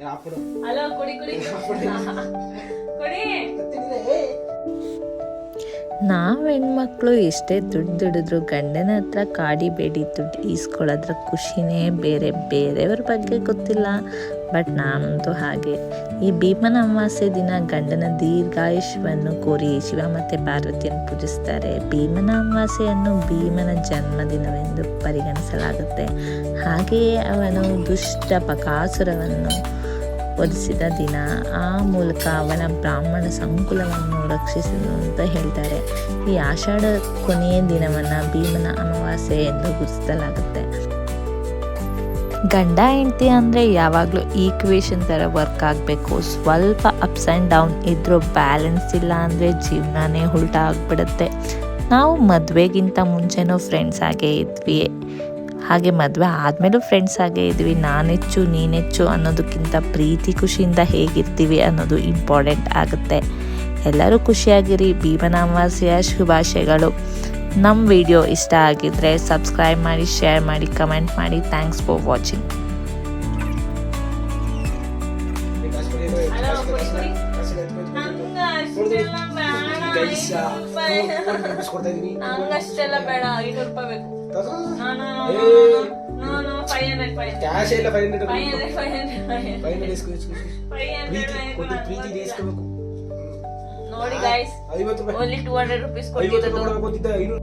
Hello ಕುಡಿ ಕುಡಿ ಕುಡಿ. ನಾವು ಹೆಣ್ಮಕ್ಳು ಎಷ್ಟೇ ದುಡ್ಡು ದುಡಿದ್ರು ಗಂಡನ ಹತ್ರ ಕಾಡಿಬೇಡಿ, ದುಡ್ಡು ಈಸ್ಕೊಳ್ಳೋದ್ರ ಖುಷಿನೇ ಬೇರೆ. ಬೇರೆಯವ್ರ ಬಗ್ಗೆ ಗೊತ್ತಿಲ್ಲ, ಬಟ್ ನಾನಂತೂ ಹಾಗೆ. ಈ ಭೀಮನ ಅಮಾವಾಸ್ಯೆ ದಿನ ಗಂಡನ ದೀರ್ಘಾಯುಷ್ಯವನ್ನು ಕೋರಿ ಶಿವ ಮತ್ತು ಪಾರ್ವತಿಯನ್ನು ಪೂಜಿಸ್ತಾರೆ. ಭೀಮನ ಅಮಾವಾಸ್ಯೆಯನ್ನು ಭೀಮನ ಜನ್ಮದಿನವೆಂದು ಪರಿಗಣಿಸಲಾಗುತ್ತೆ. ಹಾಗೆಯೇ ಅವನು ದುಷ್ಟ ಬಕಾಸುರವನ್ನು ವಧಿಸಿದ ದಿನ. ಆ ಮೂಲಕ ಅವನ ಬ್ರಾಹ್ಮಣ ಸಂಕುಲವನ್ನು ರಕ್ಷಿಸಿದನು ಅಂತ ಹೇಳ್ತಾರೆ. ಈ ಆಷಾಢ ಕೊನೆಯ ದಿನವನ್ನು ಭೀಮನ ಅಮಾವಾಸ್ಯೆ ಎಂದು ಗುರುತಿಸಲಾಗುತ್ತೆ. ಗಂಡ ಹೆಂಡತಿ ಅಂದರೆ ಯಾವಾಗಲೂ ಈಕ್ವೇಷನ್ ಥರ ವರ್ಕ್ ಆಗಬೇಕು. ಸ್ವಲ್ಪ ಅಪ್ಸ್ ಆ್ಯಂಡ್ ಡೌನ್ ಇದ್ರೂ ಬ್ಯಾಲೆನ್ಸ್ ಇಲ್ಲ ಅಂದರೆ ಜೀವನನೇ ಉಲ್ಟಾ ಆಗಿಬಿಡುತ್ತೆ. ನಾವು ಮದುವೆಗಿಂತ ಮುಂಚೆನೂ ಫ್ರೆಂಡ್ಸ್ ಆಗೇ ಇದ್ವಿ, ಹಾಗೆ ಮದುವೆ ಆದಮೇಲೂ ಫ್ರೆಂಡ್ಸ್ ಆಗೇ ಇದ್ವಿ. ನಾನೆಚ್ಚು ನೀನೆಚ್ಚು ಅನ್ನೋದಕ್ಕಿಂತ ಪ್ರೀತಿ ಖುಷಿಯಿಂದ ಹೇಗಿರ್ತೀವಿ ಅನ್ನೋದು ಇಂಪಾರ್ಟೆಂಟ್ ಆಗುತ್ತೆ. ಎಲ್ಲರೂ ಖುಷಿಯಾಗಿರಿ. ಭೀಮನ ಅಮಾವಾಸ್ಯೆಯ ಶುಭಾಶಯಗಳು. ನಮ್ಮ ವಿಡಿಯೋ ಇಷ್ಟ ಆಗಿದ್ರೆ ಸಬ್ಸ್ಕ್ರೈಬ್ ಮಾಡಿ, ಶೇರ್ ಮಾಡಿ, ಕಮೆಂಟ್ ಮಾಡಿ. Thanks for watching. ನಂಗಷ್ಟೆಲ್ಲ ಬೇಡ, 500 ರೂಪಾಯಿ ಬೇಕು. ಕ್ಯಾಶ್ ಇಲ್ಲ, 500 ನೋಡಿ ಗೈಸ್, ಓನ್ಲಿ 200 ರೂಪೀಸ್ ಕೊಟ್ಟಿದ್ದು.